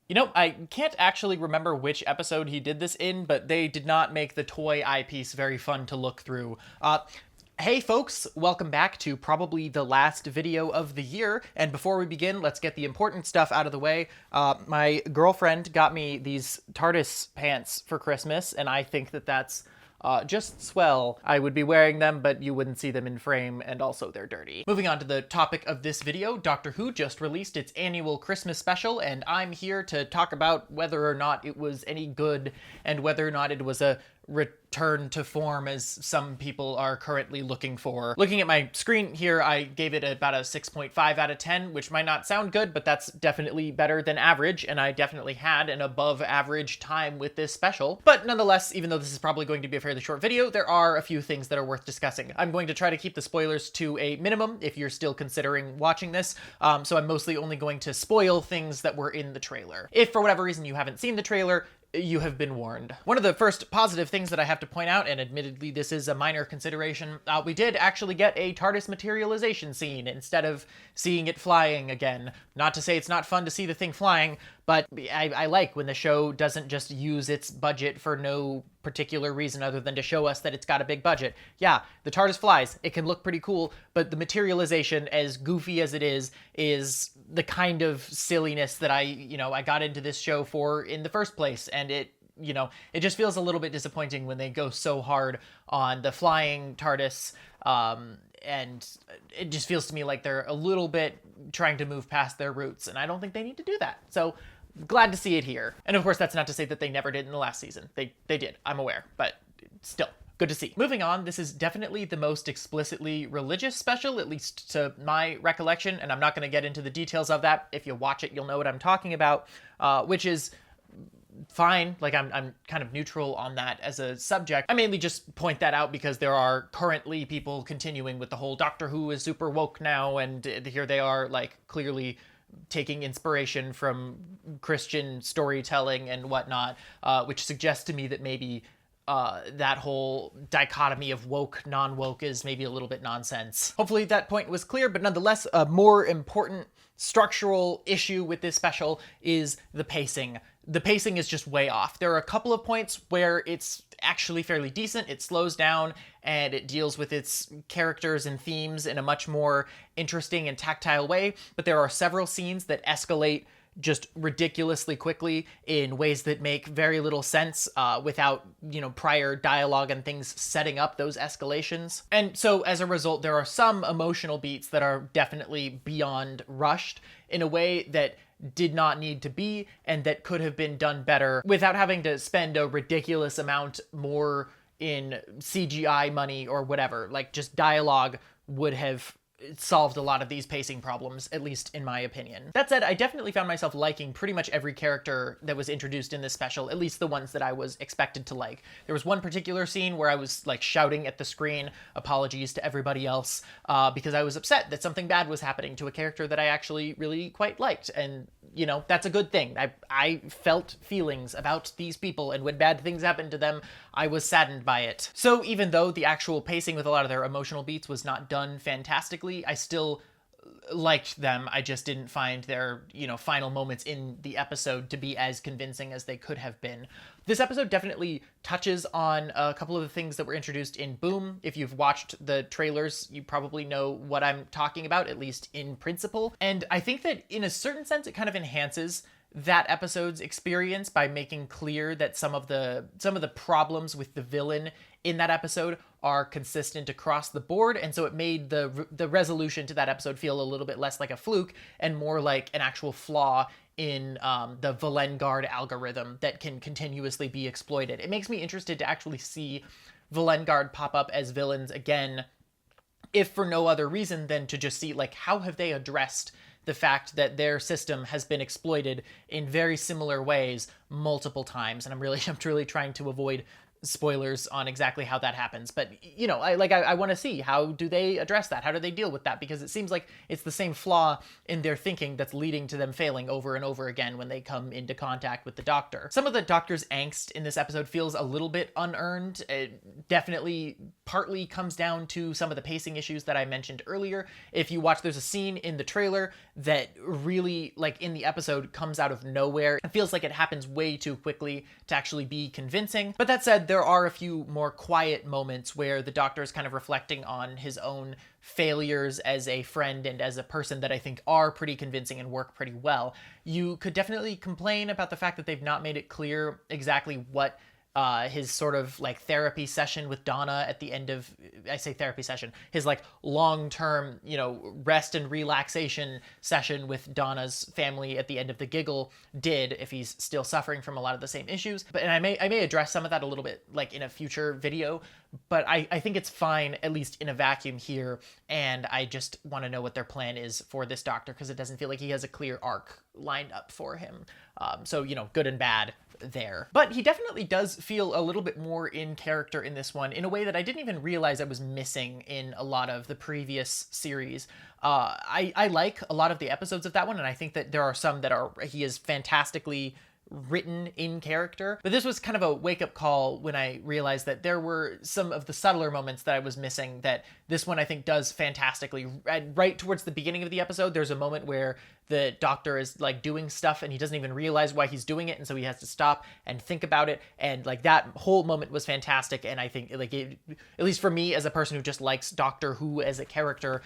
You know, I can't actually remember which episode he did this in, but they did not make the toy eyepiece very fun to look through. Hey folks, welcome back to probably the last video of the year, and before we begin, let's get the important stuff out of the way. My girlfriend got me these Tardis pants for Christmas, and I think that that's just swell. I would be wearing them, but you wouldn't see them in frame, and also they're dirty. Moving on to the topic of this video, Doctor Who just released its annual Christmas special, and I'm here to talk about whether or not it was any good, and whether or not it was a return to form as some people are currently looking for. Looking at my screen here, I gave it about a 6.5 out of 10, which might not sound good, but that's definitely better than average, and I definitely had an above average time with this special. But nonetheless, even though this is probably going to be a fairly short video, there are a few things that are worth discussing. I'm going to try to keep the spoilers to a minimum if you're still considering watching this, so I'm mostly only going to spoil things that were in the trailer. If for whatever reason you haven't seen the trailer, you have been warned. One of the first positive things that I have to point out, and admittedly this is a minor consideration, we did actually get a TARDIS materialization scene instead of seeing it flying again. Not to say it's not fun to see the thing flying, but I like when the show doesn't just use its budget for no particular reason other than to show us that it's got a big budget. Yeah, the TARDIS flies, it can look pretty cool, but the materialization, as goofy as it is the kind of silliness that I got into this show for in the first place, and it just feels a little bit disappointing when they go so hard on the flying TARDIS, and it just feels to me like they're a little bit trying to move past their roots, and I don't think they need to do that. So glad to see it here. And of course, that's not to say that they never did in the last season. They did, I'm aware, but still. Good to see. Moving on, this is definitely the most explicitly religious special, at least to my recollection, and I'm not going to get into the details of that. If you watch it, you'll know what I'm talking about, which is fine. Like, I'm kind of neutral on that as a subject. I mainly just point that out because there are currently people continuing with the whole Doctor Who is super woke now, and here they are, like, clearly taking inspiration from Christian storytelling and whatnot, which suggests to me that maybe that whole dichotomy of woke, non-woke is maybe a little bit nonsense. Hopefully that point was clear, but nonetheless, a more important structural issue with this special is the pacing. The pacing is just way off. There are a couple of points where it's actually fairly decent. It slows down and it deals with its characters and themes in a much more interesting and tactile way, but there are several scenes that escalate just ridiculously quickly in ways that make very little sense without, prior dialogue and things setting up those escalations. And so as a result, there are some emotional beats that are definitely beyond rushed in a way that did not need to be and that could have been done better without having to spend a ridiculous amount more in CGI money or whatever. Like, just dialogue would have solved a lot of these pacing problems, at least in my opinion. That said, I definitely found myself liking pretty much every character that was introduced in this special, at least the ones that I was expected to like. There was one particular scene where I was like shouting at the screen, apologies to everybody else, because I was upset that something bad was happening to a character that I actually really quite liked, and that's a good thing. I felt feelings about these people, and when bad things happened to them, I was saddened by it. So even though the actual pacing with a lot of their emotional beats was not done fantastically, I still liked them. I just didn't find their, final moments in the episode to be as convincing as they could have been. This episode definitely touches on a couple of the things that were introduced in Boom. If you've watched the trailers, you probably know what I'm talking about, at least in principle. And I think that in a certain sense, it kind of enhances that episode's experience by making clear that some of the problems with the villain in that episode are consistent across the board, and so it made the resolution to that episode feel a little bit less like a fluke and more like an actual flaw in the Valengard algorithm that can continuously be exploited. It makes me interested to actually see Valengard pop up as villains again, if for no other reason than to just see, like, how have they addressed the fact that their system has been exploited in very similar ways multiple times. And I'm really trying to avoid spoilers on exactly how that happens, but you know, I want to see, how do they address that? How do they deal with that? Because it seems like it's the same flaw in their thinking that's leading to them failing over and over again when they come into contact with the Doctor. Some of the Doctor's angst in this episode feels a little bit unearned. It definitely partly comes down to some of the pacing issues that I mentioned earlier. If you watch, there's a scene in the trailer that really, like, in the episode comes out of nowhere. It feels like it happens way too quickly to actually be convincing. But that said, there are a few more quiet moments where the Doctor is kind of reflecting on his own failures as a friend and as a person that I think are pretty convincing and work pretty well. You could definitely complain about the fact that they've not made it clear exactly what his sort of like therapy session with Donna at the end of, I say therapy session, his like long-term, you know, rest and relaxation session with Donna's family at the end of The Giggle did, if he's still suffering from a lot of the same issues. But, and I may address some of that a little bit like in a future video, but I think it's fine, at least in a vacuum here, and I just want to know what their plan is for this Doctor, because it doesn't feel like he has a clear arc lined up for him. So, you know, good and bad there. But he definitely does feel a little bit more in character in this one, in a way that I didn't even realize I was missing in a lot of the previous series. I like a lot of the episodes of that one, and I think that there are some that he is fantastically written in character. But this was kind of a wake-up call when I realized that there were some of the subtler moments that I was missing that this one I think does fantastically. Right towards the beginning of the episode, there's a moment where the Doctor is like doing stuff and he doesn't even realize why he's doing it, and so he has to stop and think about it, and like that whole moment was fantastic. And I think like it, at least for me as a person who just likes Doctor Who as a character,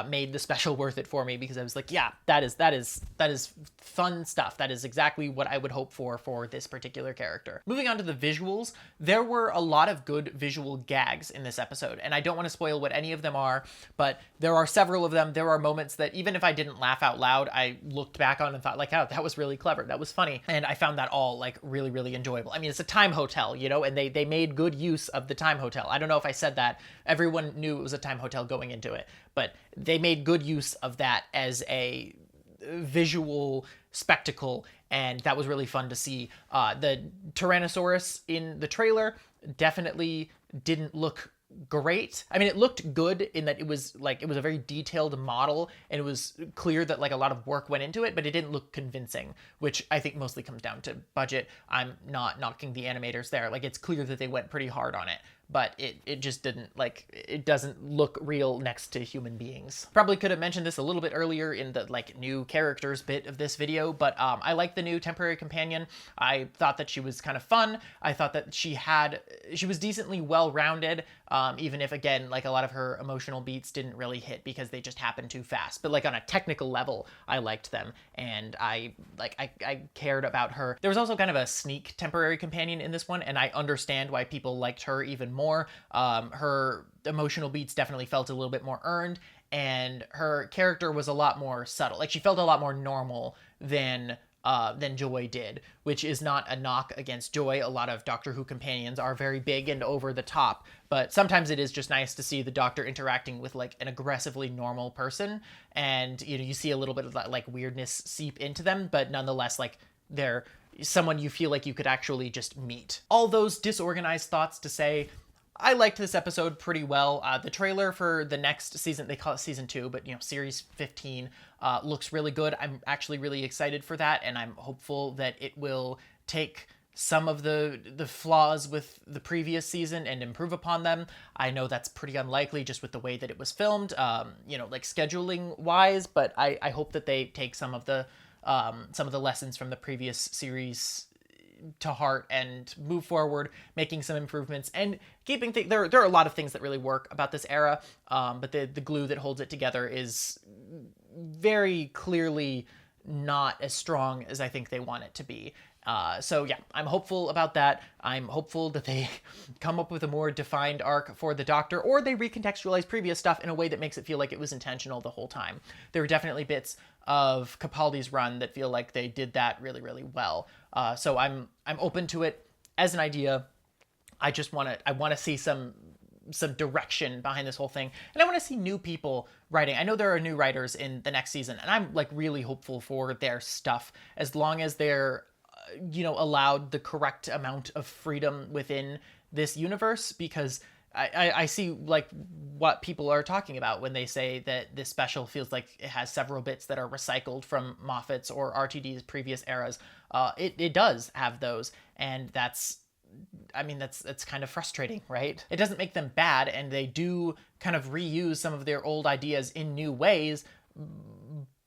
made the special worth it for me, because I was like, yeah, that is fun stuff. That is exactly what I would hope for this particular character. Moving on to the visuals, there were a lot of good visual gags in this episode, and I don't want to spoil what any of them are, but there are several of them. There are moments that even if I didn't laugh out loud, I looked back on and thought like, oh, that was really clever, that was funny, and I found that all like really, really enjoyable. I mean, it's a time hotel, you know, and they made good use of the time hotel. I don't know if I said that. Everyone knew it was a time hotel going into it, but they made good use of that as a visual spectacle, and that was really fun to see. The Tyrannosaurus in the trailer definitely didn't look great. I mean, it looked good in that it was a very detailed model, and it was clear that like a lot of work went into it, but it didn't look convincing, which I think mostly comes down to budget. I'm not knocking the animators there. Like, it's clear that they went pretty hard on it, but it just didn't, like, it doesn't look real next to human beings. Probably could have mentioned this a little bit earlier in the like new characters bit of this video, but I like the new temporary companion. I thought that she was kind of fun. I thought that she was decently well-rounded, even if, again, like a lot of her emotional beats didn't really hit because they just happened too fast. But like on a technical level, I liked them, and I cared about her. There was also kind of a sneak temporary companion in this one, and I understand why people liked her even more. Her emotional beats definitely felt a little bit more earned, and her character was a lot more subtle. Like, she felt a lot more normal than Joy did, which is not a knock against Joy. A lot of Doctor Who companions are very big and over the top, but sometimes it is just nice to see the Doctor interacting with like an aggressively normal person, and you know, you see a little bit of that like weirdness seep into them, but nonetheless, like, they're someone you feel like you could actually just meet. All those disorganized thoughts to say, I liked this episode pretty well. The trailer for the next season, they call it season 2, but you know, series 15, looks really good. I'm actually really excited for that, and I'm hopeful that it will take some of the flaws with the previous season and improve upon them. I know that's pretty unlikely just with the way that it was filmed, you know, like scheduling wise, but I hope that they take some of the lessons from the previous series to heart and move forward, making some improvements and keeping things. There are a lot of things that really work about this era, but the glue that holds it together is very clearly not as strong as I think they want it to be. So yeah, I'm hopeful about that. I'm hopeful that they come up with a more defined arc for the Doctor, or they recontextualize previous stuff in a way that makes it feel like it was intentional the whole time. There were definitely bits of Capaldi's run that feel like they did that really, really well. So I'm open to it as an idea. I want to see some direction behind this whole thing, and I want to see new people writing. I know there are new writers in the next season, and I'm like really hopeful for their stuff, as long as they're allowed the correct amount of freedom within this universe, because I see like what people are talking about when they say that this special feels like it has several bits that are recycled from Moffat's or RTD's previous eras. It does have those, and that's kind of frustrating, right? It doesn't make them bad, and they do kind of reuse some of their old ideas in new ways,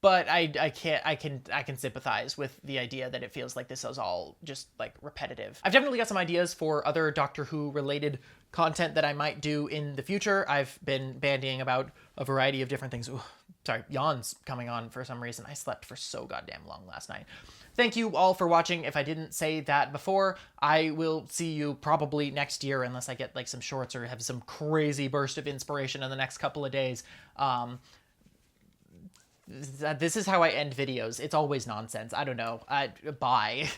but I can sympathize with the idea that it feels like this is all just like repetitive. I've definitely got some ideas for other Doctor Who related content that I might do in the future. I've been bandying about a variety of different things. Ooh, sorry, yawn's coming on for some reason. I slept for so goddamn long last night. Thank you all for watching. If I didn't say that before, I will see you probably next year, unless I get like some shorts or have some crazy burst of inspiration in the next couple of days. This is how I end videos. It's always nonsense. I don't know. Bye.